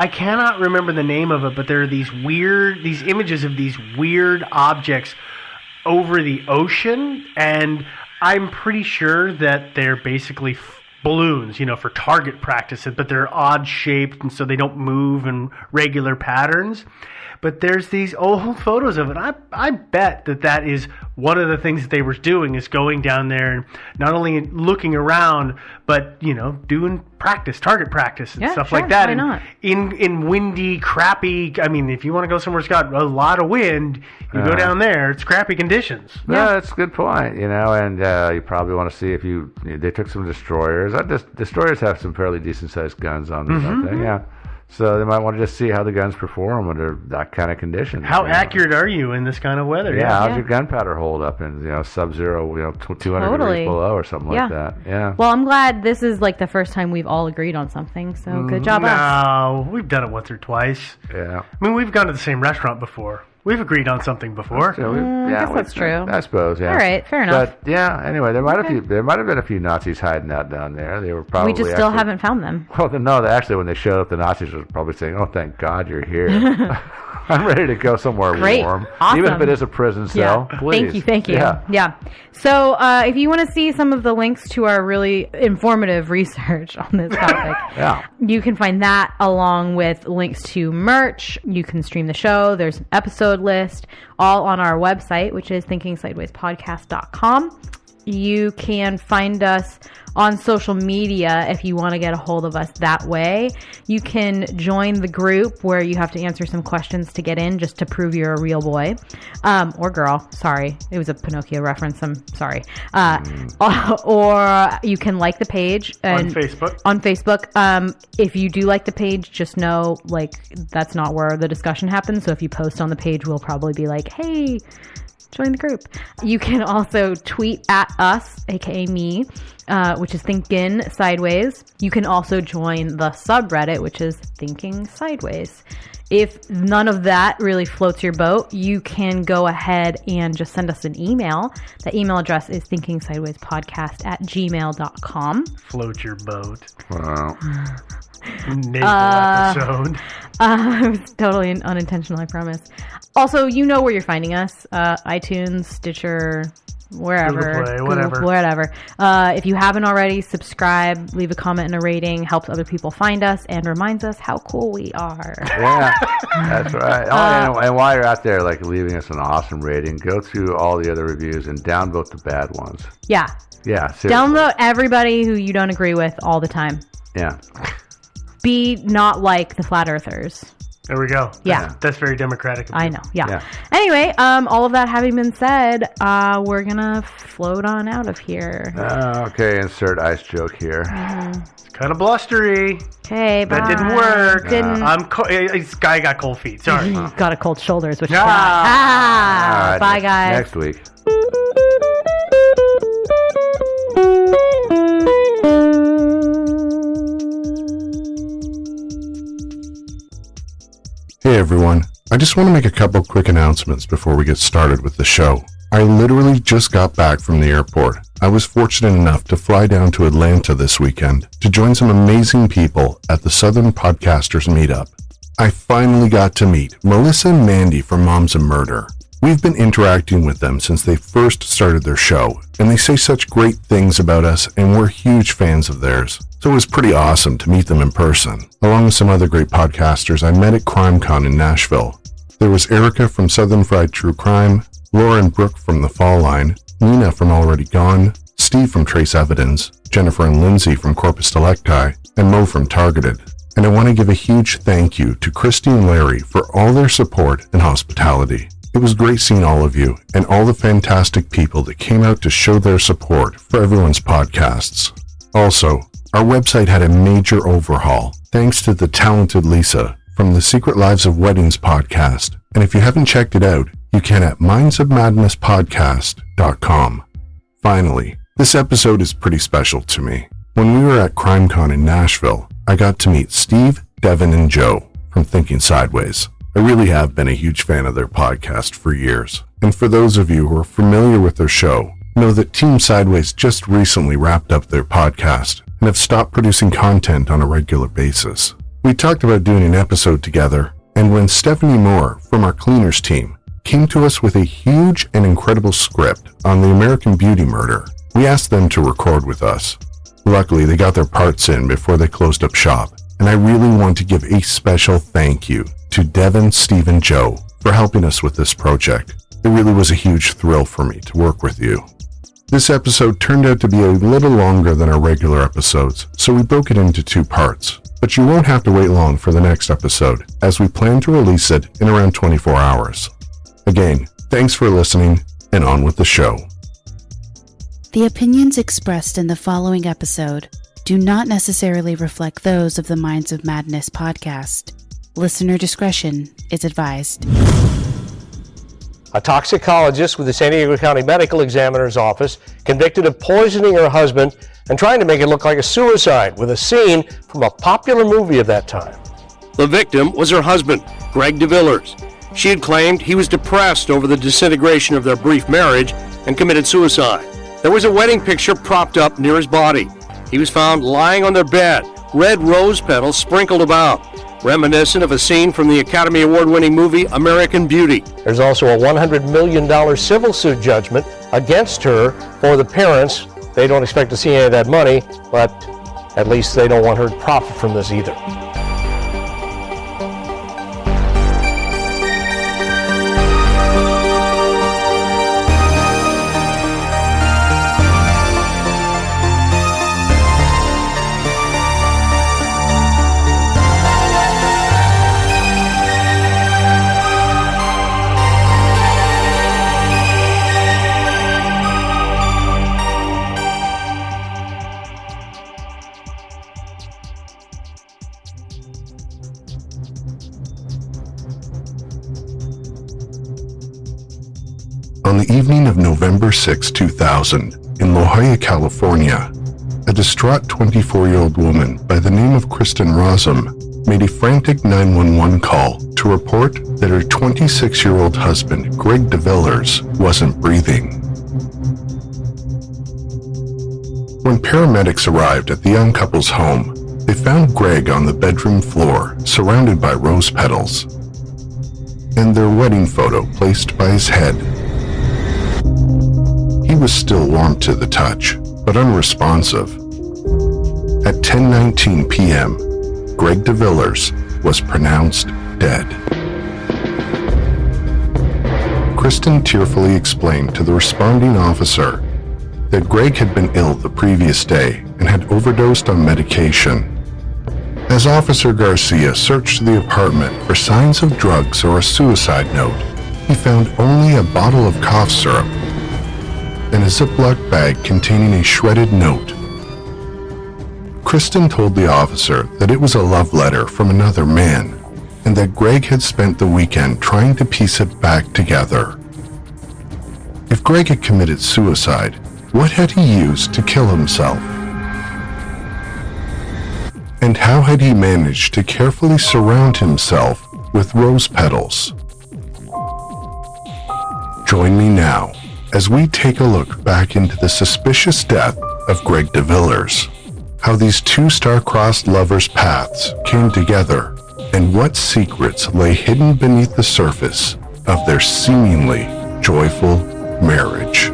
I cannot remember the name of it, but there are these images of these weird objects over the ocean, and I'm pretty sure that they're basically balloons, for target practice, but they're odd shaped, and so they don't move in regular patterns. But there's these old photos of it. I bet that is one of the things that they were doing, is going down there and not only looking around, but doing target practice and stuff like that. Why not? In windy, crappy. I mean, if you want to go somewhere that's got a lot of wind, you go down there. It's crappy conditions. Yeah, that's a good point. And you probably want to see if they took some destroyers. Destroyers have some fairly decent sized guns on them, don't they? Yeah. So they might want to just see how the guns perform under that kind of condition. How accurate are you in this kind of weather? Yeah, how's your gunpowder hold up in sub-zero, 200 degrees below or something like that? Yeah. Well, I'm glad this is like the first time we've all agreed on something. So good job, us. No, we've done it once or twice. Yeah. I mean, we've gone to the same restaurant before. We've agreed on something before. I guess that's true. I suppose, yeah. All right, fair enough. But yeah, anyway, there might have been a few Nazis hiding out down there. They were probably. We just still haven't found them. Well, no, actually, when they showed up, the Nazis were probably saying, "Oh, thank God you're here. I'm ready to go somewhere warm, awesome. Even if it is a prison cell." Yeah. Please. Thank you. Yeah. So, if you want to see some of the links to our really informative research on this topic, you can find that along with links to merch. You can stream the show. There's an episode list, all on our website, which is thinkingsidewayspodcast.com. You can find us on social media if you want to get a hold of us that way. You can join the group where you have to answer some questions to get in, just to prove you're a real boy or girl. Sorry, it was a Pinocchio reference. I'm sorry. Or you can like the page on Facebook. On Facebook. If you do like the page, just know that's not where the discussion happens. So if you post on the page, we'll probably be like, "Hey, join the group." You can also tweet at us, aka me, which is Thinking Sideways. You can also join the subreddit, which is Thinking Sideways. If none of that really floats your boat, you can go ahead and just send us an email. The email address is thinkingsidewayspodcast@gmail.com. Float your boat. Wow. Naval episode. It was totally unintentional, I promise. Also, you know where you're finding us. iTunes, Stitcher, wherever. Google Play, whatever. If you haven't already, subscribe, leave a comment and a rating. Helps other people find us and reminds us how cool we are. Yeah, that's right. And while you're out there, leaving us an awesome rating, go through all the other reviews and downvote the bad ones. Yeah. Yeah, seriously. Downvote everybody who you don't agree with all the time. Yeah. Be not like the flat earthers. There we go. Yeah. That's very democratic. I know. Yeah. Anyway, all of that having been said, we're going to float on out of here. Okay, insert ice joke here. It's kind of blustery. Okay, bye. That didn't work. Didn't. This guy got cold feet. Sorry. Got a cold shoulder is what you All got. right, Bye, guys. Next week. Hey everyone, I just want to make a couple quick announcements before we get started with the show. I literally just got back from the airport. I was fortunate enough to fly down to Atlanta this weekend to join some amazing people at the Southern Podcasters Meetup. I finally got to meet Melissa and Mandy from Moms and Murder. We've been interacting with them since they first started their show, and they say such great things about us, and we're huge fans of theirs. So it was pretty awesome to meet them in person. Along with some other great podcasters I met at CrimeCon in Nashville. There was Erica from Southern Fried True Crime, Laura and Brooke from The Fall Line, Nina from Already Gone, Steve from Trace Evidence, Jennifer and Lindsay from Corpus Delecti, and Mo from Targeted. And I want to give a huge thank you to Christy and Larry for all their support and hospitality. It was great seeing all of you and all the fantastic people that came out to show their support for everyone's podcasts. Also, our website had a major overhaul thanks to the talented Lisa from the Secret Lives of Weddings podcast. And if you haven't checked it out, you can at mindsofmadnesspodcast.com. Finally, this episode is pretty special to me. When we were at CrimeCon in Nashville, I got to meet Steve, Devin, and Joe from Thinking Sideways. I really have been a huge fan of their podcast for years. And for those of you who are familiar with their show, know that Team Sideways just recently wrapped up their podcast and have stopped producing content on a regular basis. We talked about doing an episode together, and when Stephanie Moore from our cleaners team came to us with a huge and incredible script on the American Beauty murder, we asked them to record with us. Luckily, they got their parts in before they closed up shop, and I really want to give a special thank you to Devin, Steve, and Joe for helping us with this project. It really was a huge thrill for me to work with you. This episode turned out to be a little longer than our regular episodes, so we broke it into 2 parts. But you won't have to wait long for the next episode, as we plan to release it in around 24 hours. Again, thanks for listening, and on with the show. The opinions expressed in the following episode do not necessarily reflect those of the Minds of Madness podcast. Listener discretion is advised. A toxicologist with the San Diego County Medical Examiner's Office convicted of poisoning her husband and trying to make it look like a suicide with a scene from a popular movie of that time. The victim was her husband, Greg DeVillers. She had claimed he was depressed over the disintegration of their brief marriage and committed suicide. There was a wedding picture propped up near his body. He was found lying on their bed, red rose petals sprinkled about, reminiscent of a scene from the Academy Award-winning movie American Beauty. There's also a $100 million civil suit judgment against her for the parents. They don't expect to see any of that money, but at least they don't want her to profit from this either. On the evening of November 6, 2000, in La Jolla, California, a distraught 24-year-old woman by the name of Kristen Rosum made a frantic 911 call to report that her 26-year-old husband, Greg DeVillers, wasn't breathing. When paramedics arrived at the young couple's home, they found Greg on the bedroom floor, surrounded by rose petals, and their wedding photo placed by his head. He was still warm to the touch, but unresponsive. At 10:19 p.m., Greg DeVillers was pronounced dead. Kristen tearfully explained to the responding officer that Greg had been ill the previous day and had overdosed on medication. As Officer Garcia searched the apartment for signs of drugs or a suicide note, he found only a bottle of cough syrup and a Ziploc bag containing a shredded note. Kristen told the officer that it was a love letter from another man and that Greg had spent the weekend trying to piece it back together. If Greg had committed suicide, what had he used to kill himself? And how had he managed to carefully surround himself with rose petals? Join me now as we take a look back into the suspicious death of Greg DeVillers, how these two star-crossed lovers' paths came together, and what secrets lay hidden beneath the surface of their seemingly joyful marriage.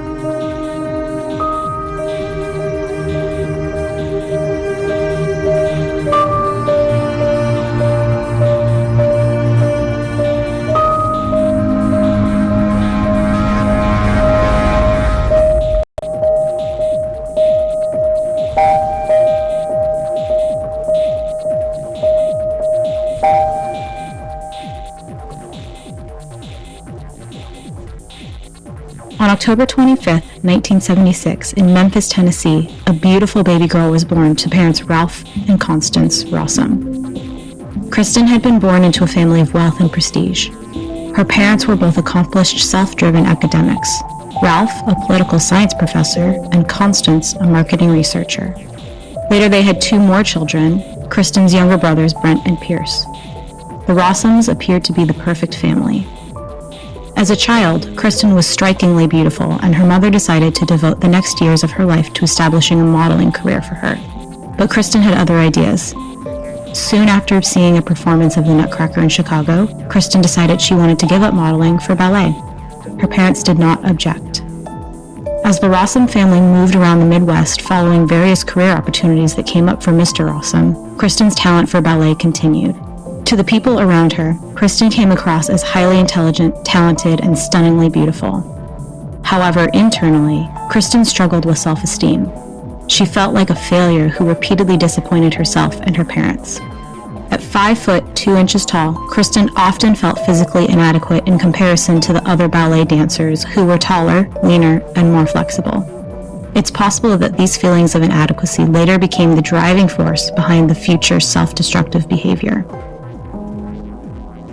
On October 25, 1976, in Memphis, Tennessee, a beautiful baby girl was born to parents Ralph and Constance Rossum. Kristen had been born into a family of wealth and prestige. Her parents were both accomplished, self-driven academics. Ralph, a political science professor, and Constance, a marketing researcher. Later, they had two more children, Kristen's younger brothers, Brent and Pierce. The Rossums appeared to be the perfect family. As a child, Kristen was strikingly beautiful, and her mother decided to devote the next years of her life to establishing a modeling career for her. But Kristen had other ideas. Soon after seeing a performance of the Nutcracker in Chicago, Kristen decided she wanted to give up modeling for ballet. Her parents did not object. As the Rossum family moved around the Midwest following various career opportunities that came up for Mr. Rossum, Kristen's talent for ballet continued. To the people around her, Kristen came across as highly intelligent, talented, and stunningly beautiful. However, internally, Kristen struggled with self-esteem. She felt like a failure who repeatedly disappointed herself and her parents. At 5 foot 2 inches tall, Kristen often felt physically inadequate in comparison to the other ballet dancers who were taller, leaner, and more flexible. It's possible that these feelings of inadequacy later became the driving force behind the future self-destructive behavior.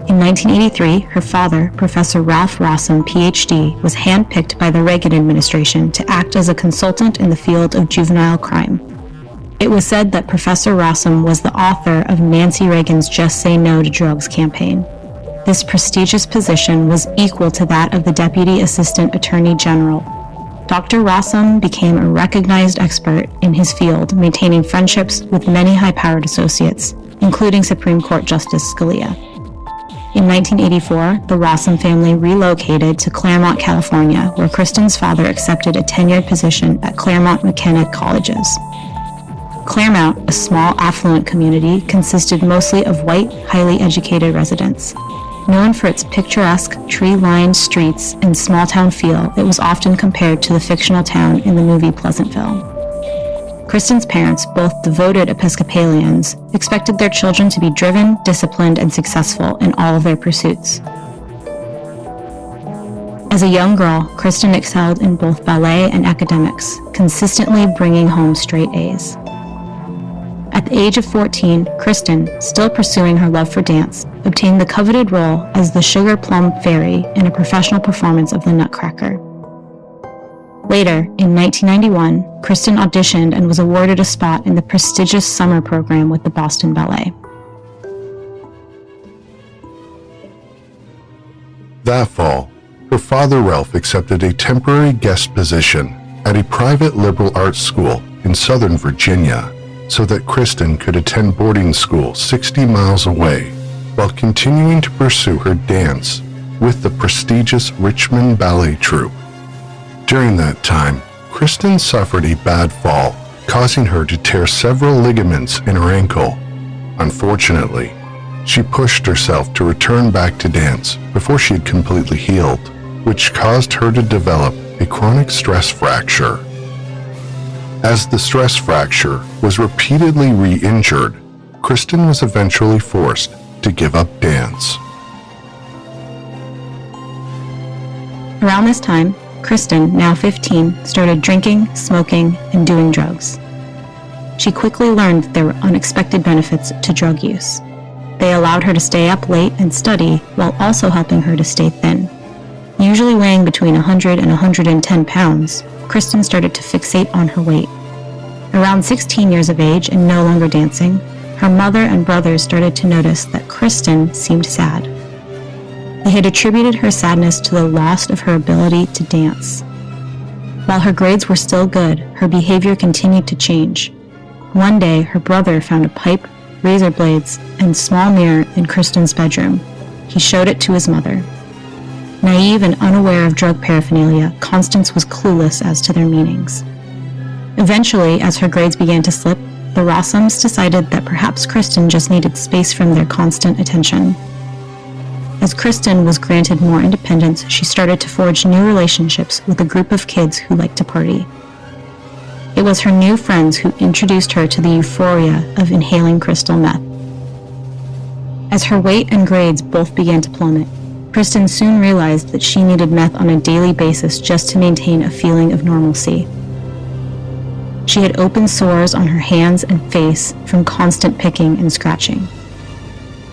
In 1983, her father, Professor Ralph Rossum, Ph.D., was handpicked by the Reagan administration to act as a consultant in the field of juvenile crime. It was said that Professor Rossum was the author of Nancy Reagan's Just Say No to Drugs campaign. This prestigious position was equal to that of the Deputy Assistant Attorney General. Dr. Rossum became a recognized expert in his field, maintaining friendships with many high-powered associates, including Supreme Court Justice Scalia. In 1984, the Rossum family relocated to Claremont, California, where Kristen's father accepted a tenured position at Claremont McKenna Colleges. Claremont, a small affluent community, consisted mostly of white, highly educated residents. Known for its picturesque, tree-lined streets and small-town feel, it was often compared to the fictional town in the movie Pleasantville. Kristen's parents, both devoted Episcopalians, expected their children to be driven, disciplined, and successful in all of their pursuits. As a young girl, Kristen excelled in both ballet and academics, consistently bringing home straight A's. At the age of 14, Kristen, still pursuing her love for dance, obtained the coveted role as the Sugar Plum Fairy in a professional performance of the Nutcracker. Later, in 1991, Kristen auditioned and was awarded a spot in the prestigious summer program with the Boston Ballet. That fall, her father Ralph accepted a temporary guest position at a private liberal arts school in Southern Virginia so that Kristen could attend boarding school 60 miles away while continuing to pursue her dance with the prestigious Richmond Ballet Troupe. During that time, Kristen suffered a bad fall, causing her to tear several ligaments in her ankle. Unfortunately, she pushed herself to return back to dance before she had completely healed, which caused her to develop a chronic stress fracture. As the stress fracture was repeatedly re-injured, Kristen was eventually forced to give up dance. Around this time, Kristen, now 15, started drinking, smoking, and doing drugs. She quickly learned that there were unexpected benefits to drug use. They allowed her to stay up late and study while also helping her to stay thin. Usually weighing between 100 and 110 pounds, Kristen started to fixate on her weight. Around 16 years of age and no longer dancing, her mother and brothers started to notice that Kristen seemed sad. They had attributed her sadness to the loss of her ability to dance. While her grades were still good, her behavior continued to change. One day, her brother found a pipe, razor blades, and small mirror in Kristen's bedroom. He showed it to his mother. Naive and unaware of drug paraphernalia, Constance was clueless as to their meanings. Eventually, as her grades began to slip, the Rossums decided that perhaps Kristen just needed space from their constant attention. As Kristen was granted more independence, she started to forge new relationships with a group of kids who liked to party. It was her new friends who introduced her to the euphoria of inhaling crystal meth. As her weight and grades both began to plummet, Kristen soon realized that she needed meth on a daily basis just to maintain a feeling of normalcy. She had open sores on her hands and face from constant picking and scratching.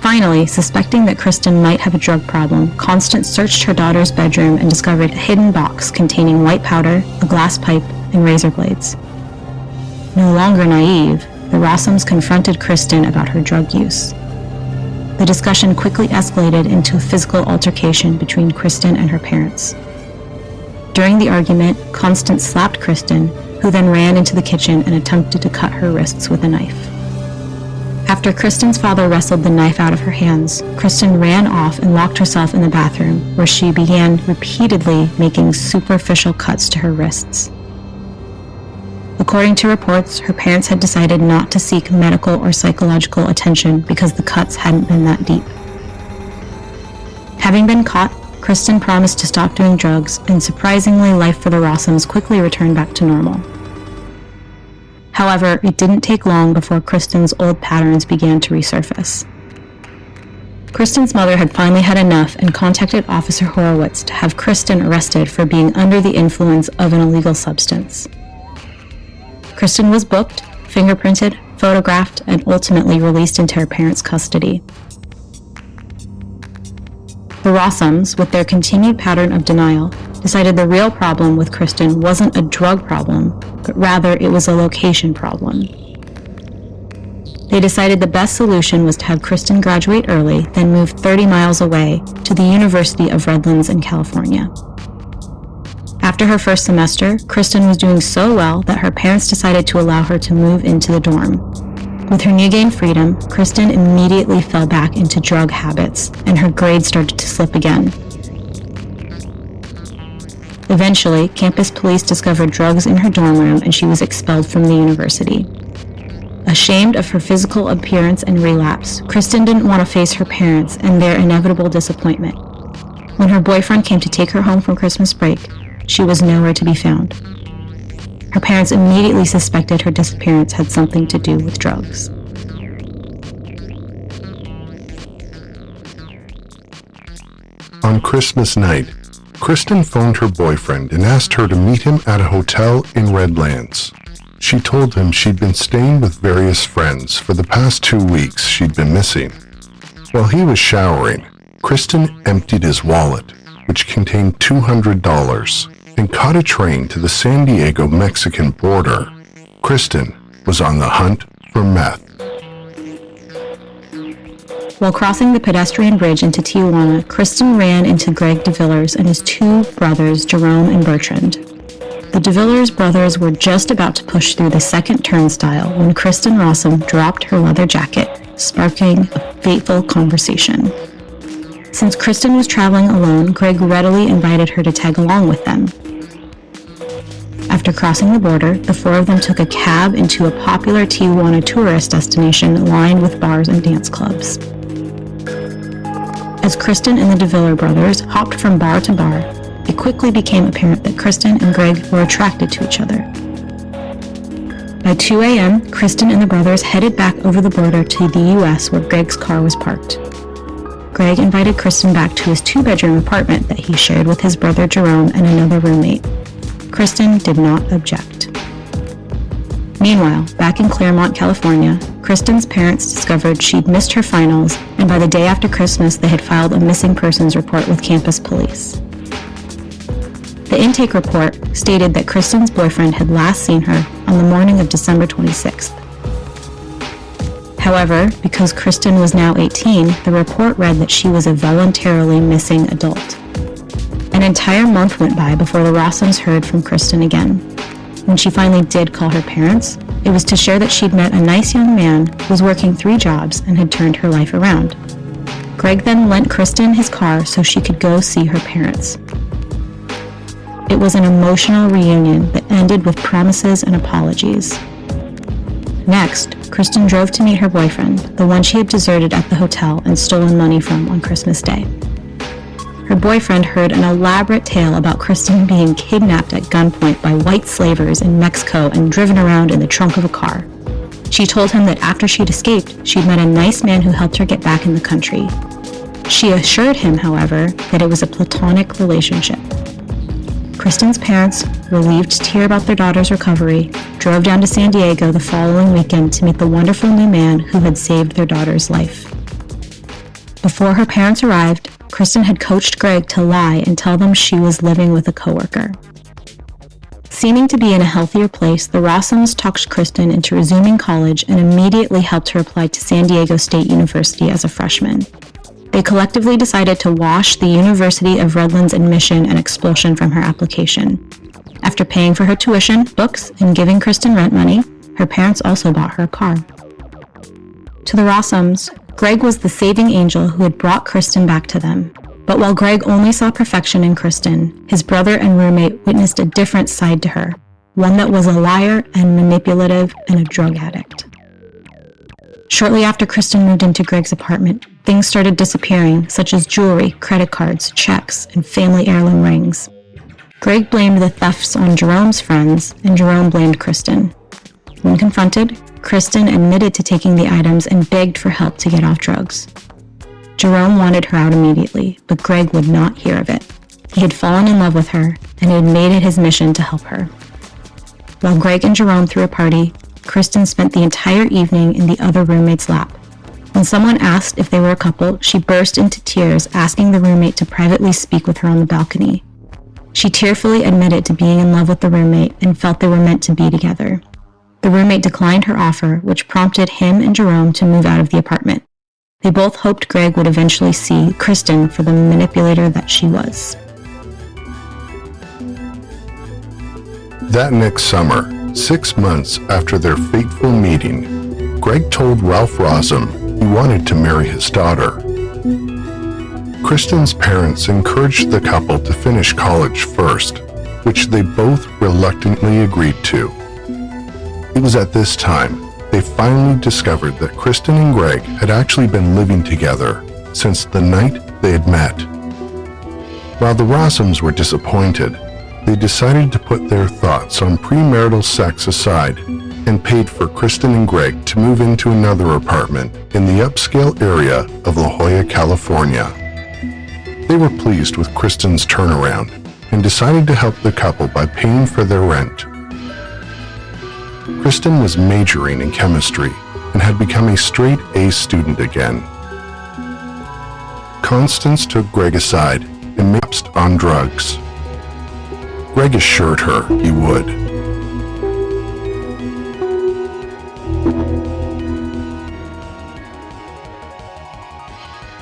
Finally, suspecting that Kristen might have a drug problem, Constance searched her daughter's bedroom and discovered a hidden box containing white powder, a glass pipe, and razor blades. No longer naive, the Rossums confronted Kristen about her drug use. The discussion quickly escalated into a physical altercation between Kristen and her parents. During the argument, Constance slapped Kristen, who then ran into the kitchen and attempted to cut her wrists with a knife. After Kristen's father wrestled the knife out of her hands, Kristen ran off and locked herself in the bathroom, where she began repeatedly making superficial cuts to her wrists. According to reports, her parents had decided not to seek medical or psychological attention because the cuts hadn't been that deep. Having been caught, Kristen promised to stop doing drugs, and surprisingly, life for the Rossums quickly returned back to normal. However, it didn't take long before Kristen's old patterns began to resurface. Kristen's mother had finally had enough and contacted Officer Horowitz to have Kristen arrested for being under the influence of an illegal substance. Kristen was booked, fingerprinted, photographed, and ultimately released into her parents' custody. The Rossums, with their continued pattern of denial, decided the real problem with Kristen wasn't a drug problem, but rather it was a location problem. They decided the best solution was to have Kristen graduate early, then move 30 miles away to the University of Redlands in California. After her first semester, Kristen was doing so well that her parents decided to allow her to move into the dorm. With her new-gained freedom, Kristen immediately fell back into drug habits, and her grades started to slip again. Eventually, campus police discovered drugs in her dorm room, and she was expelled from the university. Ashamed of her physical appearance and relapse, Kristen didn't want to face her parents and their inevitable disappointment. When her boyfriend came to take her home from Christmas break, she was nowhere to be found. Her parents immediately suspected her disappearance had something to do with drugs. On Christmas night, Kristen phoned her boyfriend and asked her to meet him at a hotel in Redlands. She told him she'd been staying with various friends for the past 2 weeks she'd been missing. While he was showering, Kristen emptied his wallet, which contained $200, and caught a train to the San Diego Mexican border. Kristen was on the hunt for meth. While crossing the pedestrian bridge into Tijuana, Kristen ran into Greg DeVillers and his two brothers, Jerome and Bertrand. The DeVillers brothers were just about to push through the second turnstile when Kristen Rossum dropped her leather jacket, sparking a fateful conversation. Since Kristen was traveling alone, Greg readily invited her to tag along with them. After crossing the border, the four of them took a cab into a popular Tijuana tourist destination lined with bars and dance clubs. As Kristen and the DeViller brothers hopped from bar to bar, it quickly became apparent that Kristen and Greg were attracted to each other. By 2 a.m., Kristen and the brothers headed back over the border to the U.S. where Greg's car was parked. Greg invited Kristen back to his 2-bedroom apartment that he shared with his brother Jerome and another roommate. Kristen did not object. Meanwhile, back in Claremont, California, Kristen's parents discovered she'd missed her finals, and by the day after Christmas, they had filed a missing persons report with campus police. The intake report stated that Kristen's boyfriend had last seen her on the morning of December 26th. However, because Kristen was now 18, the report read that she was a voluntarily missing adult. An entire month went by before the Rossums heard from Kristen again. When she finally did call her parents, it was to share that she'd met a nice young man who was working 3 jobs and had turned her life around. Greg then lent Kristen his car so she could go see her parents. It was an emotional reunion that ended with promises and apologies. Next, Kristen drove to meet her boyfriend, the one she had deserted at the hotel and stolen money from on Christmas Day. Her boyfriend heard an elaborate tale about Kristen being kidnapped at gunpoint by white slavers in Mexico and driven around in the trunk of a car. She told him that after she'd escaped, she'd met a nice man who helped her get back in the country. She assured him, however, that it was a platonic relationship. Kristen's parents, relieved to hear about their daughter's recovery, drove down to San Diego the following weekend to meet the wonderful new man who had saved their daughter's life. Before her parents arrived, Kristen had coached Greg to lie and tell them she was living with a coworker. Seeming to be in a healthier place, the Rossums talked Kristen into resuming college and immediately helped her apply to San Diego State University as a freshman. They collectively decided to wash the University of Redlands admission and expulsion from her application. After paying for her tuition, books, and giving Kristen rent money, her parents also bought her a car. To the Rossums, Greg was the saving angel who had brought Kristen back to them. But while Greg only saw perfection in Kristen, his brother and roommate witnessed a different side to her, one that was a liar and manipulative and a drug addict. Shortly after Kristen moved into Greg's apartment, things started disappearing, such as jewelry, credit cards, checks, and family heirloom rings. Greg blamed the thefts on Jerome's friends, and Jerome blamed Kristen. When confronted, Kristen admitted to taking the items and begged for help to get off drugs. Jerome wanted her out immediately, but Greg would not hear of it. He had fallen in love with her, and had made it his mission to help her. While Greg and Jerome threw a party, Kristen spent the entire evening in the other roommate's lap. When someone asked if they were a couple, she burst into tears, asking the roommate to privately speak with her on the balcony. She tearfully admitted to being in love with the roommate and felt they were meant to be together. The roommate declined her offer, which prompted him and Jerome to move out of the apartment. They both hoped Greg would eventually see Kristen for the manipulator that she was. That next summer, 6 months after their fateful meeting, Greg told Ralph Rossum he wanted to marry his daughter. Kristen's parents encouraged the couple to finish college first, which they both reluctantly agreed to. It was at this time they finally discovered that Kristen and Greg had actually been living together since the night they had met. While the Rossums were disappointed, they decided to put their thoughts on premarital sex aside and paid for Kristen and Greg to move into another apartment in the upscale area of La Jolla, California. They were pleased with Kristen's turnaround and decided to help the couple by paying for their rent. Kristen was majoring in chemistry and had become a straight A student again. Constance took Greg aside and lapsed on drugs. Greg assured her he would.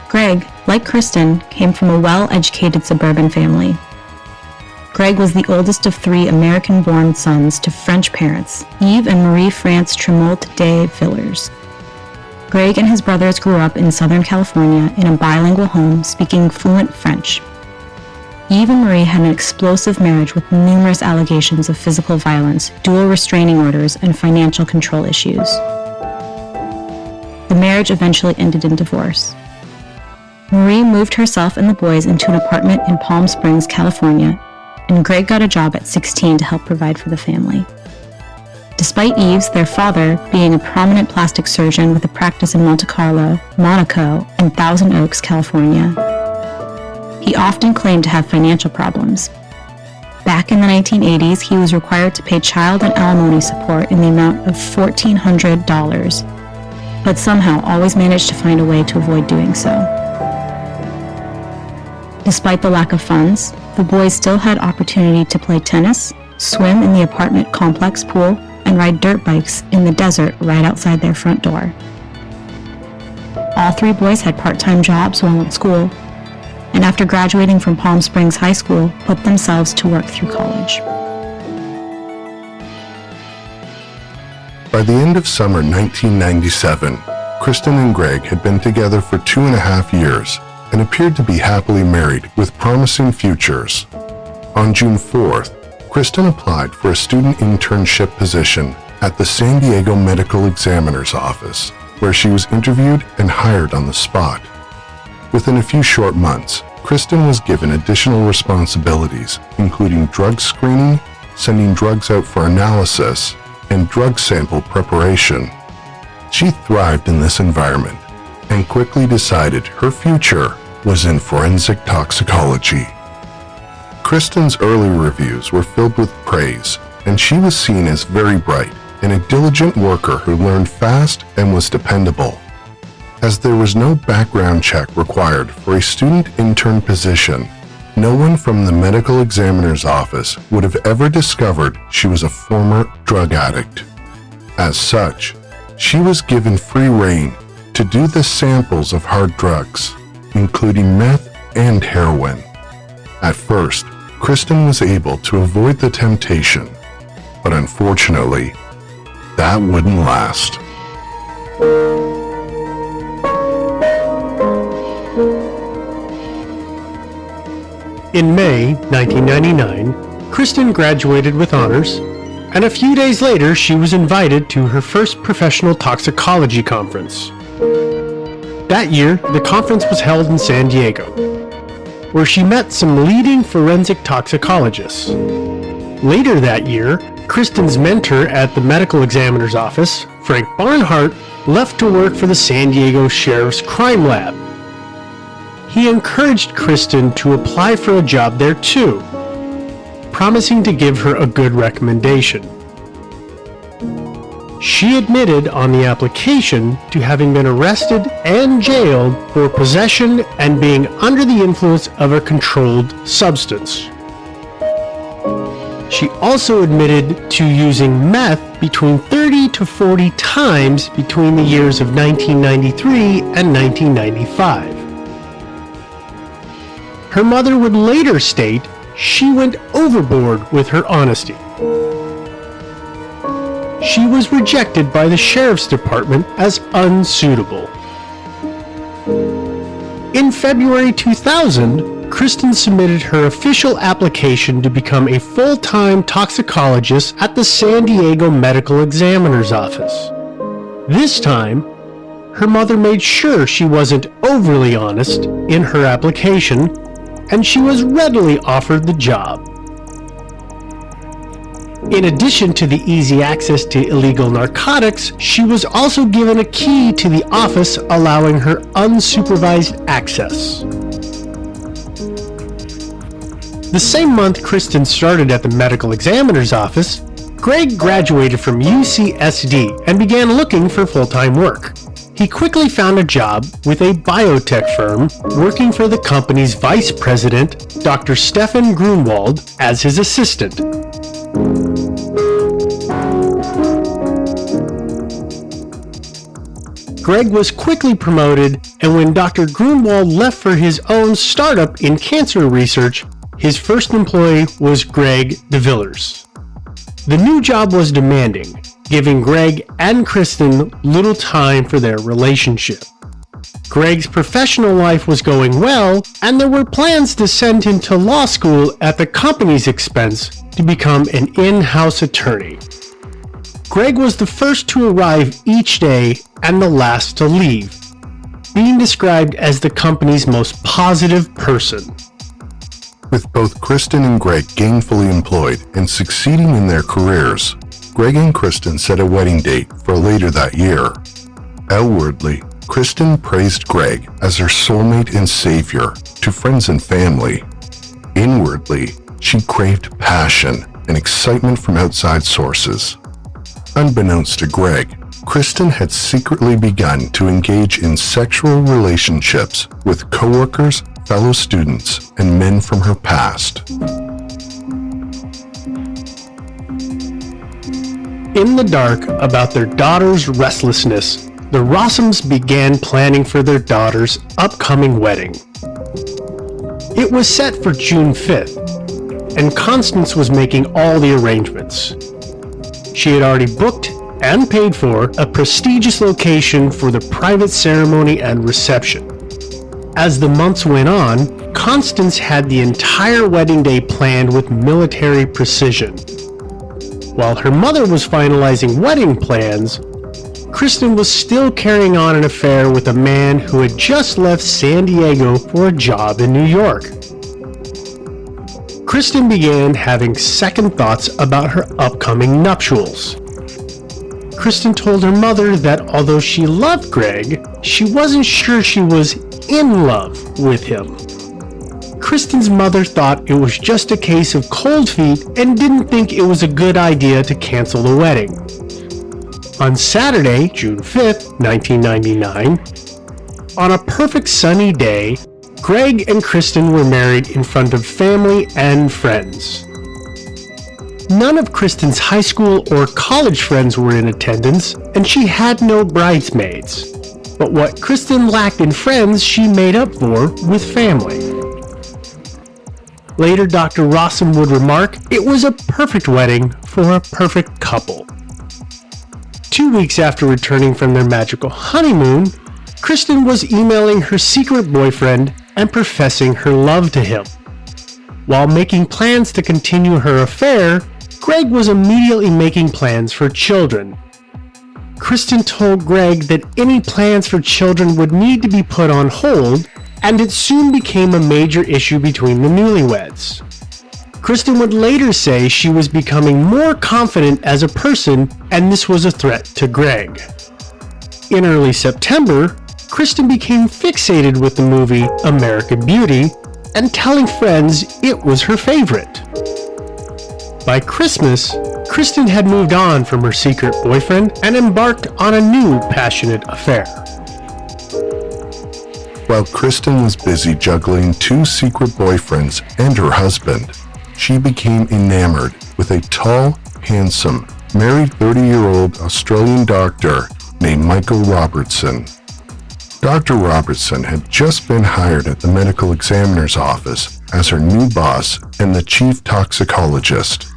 Greg, like Kristen, came from a well-educated suburban family. Greg was the oldest of 3 American-born sons to French parents, Yves and Marie France Tremolte de Villers. Greg and his brothers grew up in Southern California in a bilingual home speaking fluent French. Yves and Marie had an explosive marriage with numerous allegations of physical violence, dual restraining orders, and financial control issues. The marriage eventually ended in divorce. Marie moved herself and the boys into an apartment in Palm Springs, California, and Greg got a job at 16 to help provide for the family. Despite Yves, their father, being a prominent plastic surgeon with a practice in Monte Carlo, Monaco, and Thousand Oaks, California, he often claimed to have financial problems. Back in the 1980s, he was required to pay child and alimony support in the amount of $1,400, but somehow always managed to find a way to avoid doing so. Despite the lack of funds, the boys still had opportunity to play tennis, swim in the apartment complex pool, and ride dirt bikes in the desert right outside their front door. All 3 boys had part-time jobs while in school, and after graduating from Palm Springs High School, put themselves to work through college. By the end of summer 1997, Kristen and Greg had been together for 2.5 years and appeared to be happily married with promising futures. On June 4th, Kristen applied for a student internship position at the San Diego Medical Examiner's Office, where she was interviewed and hired on the spot. Within a few short months, Kristen was given additional responsibilities, including drug screening, sending drugs out for analysis, and drug sample preparation. She thrived in this environment and quickly decided her future was in forensic toxicology. Kristen's early reviews were filled with praise, and she was seen as very bright and a diligent worker who learned fast and was dependable. As there was no background check required for a student intern position, no one from the medical examiner's office would have ever discovered she was a former drug addict. As such, she was given free rein to do the samples of hard drugs, including meth and heroin. At first, Kristen was able to avoid the temptation, but unfortunately, that wouldn't last. In May 1999, Kristen graduated with honors, and a few days later she was invited to her first professional toxicology conference. That year, the conference was held in San Diego, where she met some leading forensic toxicologists. Later that year, Kristen's mentor at the medical examiner's office, Frank Barnhart, left to work for the San Diego Sheriff's Crime Lab. He encouraged Kristen to apply for a job there too, promising to give her a good recommendation. She admitted on the application to having been arrested and jailed for possession and being under the influence of a controlled substance. She also admitted to using meth between 30 to 40 times between the years of 1993 and 1995. Her mother would later state she went overboard with her honesty. She was rejected by the sheriff's department as unsuitable. In February 2000, Kristen submitted her official application to become a full-time toxicologist at the San Diego Medical Examiner's Office. This time, her mother made sure she wasn't overly honest in her application, and she was readily offered the job. In addition to the easy access to illegal narcotics, she was also given a key to the office allowing her unsupervised access. The same month Kristen started at the medical examiner's office, Greg graduated from UCSD and began looking for full-time work. He quickly found a job with a biotech firm working for the company's vice president, Dr. Stefan Grunwald, as his assistant. Greg was quickly promoted, and when Dr. Grunwald left for his own startup in cancer research, his first employee was Greg DeVillers. The new job was demanding, giving Greg and Kristen little time for their relationship. Greg's professional life was going well, and there were plans to send him to law school at the company's expense to become an in-house attorney. Greg was the first to arrive each day and the last to leave, being described as the company's most positive person. With both Kristen and Greg gainfully employed and succeeding in their careers, Greg and Kristen set a wedding date for later that year. Outwardly, Kristen praised Greg as her soulmate and savior to friends and family. Inwardly, she craved passion and excitement from outside sources. Unbeknownst to Greg, Kristen had secretly begun to engage in sexual relationships with coworkers, fellow students, and men from her past. In the dark about their daughter's restlessness, the Rossums began planning for their daughter's upcoming wedding. It was set for June 5th, and Constance was making all the arrangements. She had already booked and paid for a prestigious location for the private ceremony and reception. As the months went on, Constance had the entire wedding day planned with military precision. While her mother was finalizing wedding plans, Kristen was still carrying on an affair with a man who had just left San Diego for a job in New York. Kristen began having second thoughts about her upcoming nuptials. Kristen told her mother that although she loved Greg, she wasn't sure she was in love with him. Kristen's mother thought it was just a case of cold feet and didn't think it was a good idea to cancel the wedding. On Saturday, June 5th, 1999, on a perfect sunny day, Greg and Kristen were married in front of family and friends. None of Kristen's high school or college friends were in attendance, and she had no bridesmaids. But what Kristen lacked in friends, she made up for with family. Later, Dr. Rossum would remark, "It was a perfect wedding for a perfect couple." 2 weeks after returning from their magical honeymoon, Kristen was emailing her secret boyfriend and professing her love to him. While making plans to continue her affair, Greg was immediately making plans for children. Kristen told Greg that any plans for children would need to be put on hold, and it soon became a major issue between the newlyweds. Kristen would later say she was becoming more confident as a person, and this was a threat to Greg. In early September, Kristen became fixated with the movie American Beauty and telling friends it was her favorite. By Christmas, Kristen had moved on from her secret boyfriend and embarked on a new passionate affair. While Kristen was busy juggling 2 secret boyfriends and her husband, she became enamored with a tall, handsome, married 30-year-old Australian doctor named Michael Robertson. Dr. Robertson had just been hired at the medical examiner's office as her new boss and the chief toxicologist.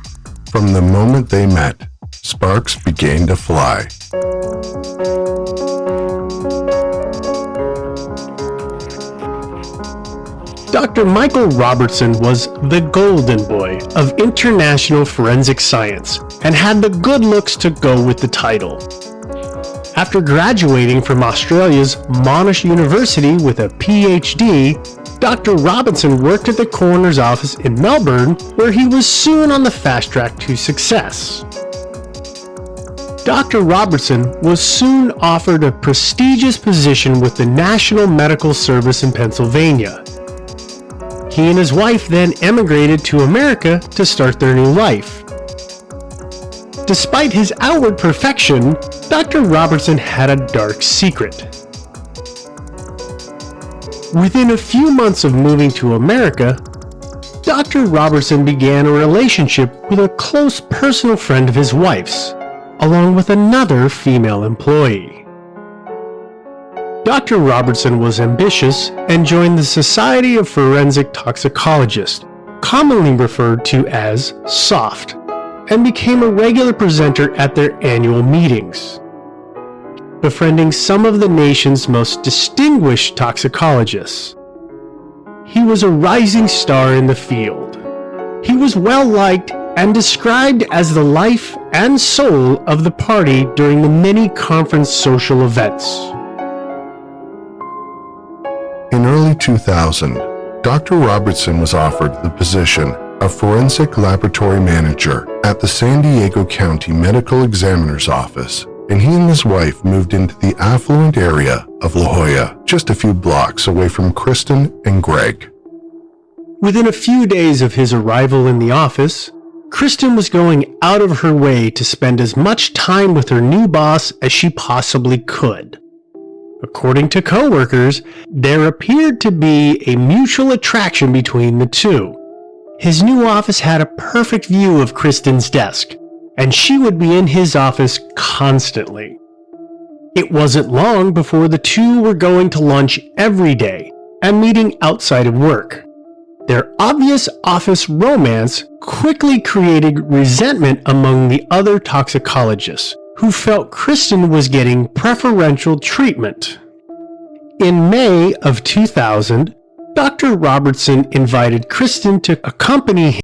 From the moment they met, sparks began to fly. Dr. Michael Robertson was the golden boy of international forensic science and had the good looks to go with the title. After graduating from Australia's Monash University with a PhD, Dr. Robinson worked at the coroner's office in Melbourne, where he was soon on the fast track to success. Dr. Robertson was soon offered a prestigious position with the National Medical Service in Pennsylvania. He and his wife then emigrated to America to start their new life. Despite his outward perfection, Dr. Robertson had a dark secret. Within a few months of moving to America, Dr. Robertson began a relationship with a close personal friend of his wife's, along with another female employee. Dr. Robertson was ambitious and joined the Society of Forensic Toxicologists, commonly referred to as SOFT, and became a regular presenter at their annual meetings, befriending some of the nation's most distinguished toxicologists. He was a rising star in the field. He was well liked and described as the life and soul of the party during the many conference social events. In early 2000, Dr. Robertson was offered the position of Forensic Laboratory Manager at the San Diego County Medical Examiner's Office, and he and his wife moved into the affluent area of La Jolla, just a few blocks away from Kristen and Greg. Within a few days of his arrival in the office, Kristen was going out of her way to spend as much time with her new boss as she possibly could. According to coworkers, there appeared to be a mutual attraction between the two. His new office had a perfect view of Kristen's desk, and she would be in his office constantly. It wasn't long before the two were going to lunch every day and meeting outside of work. Their obvious office romance quickly created resentment among the other toxicologists, who felt Kristen was getting preferential treatment. In May of 2000, Dr. Robertson invited Kristen to accompany him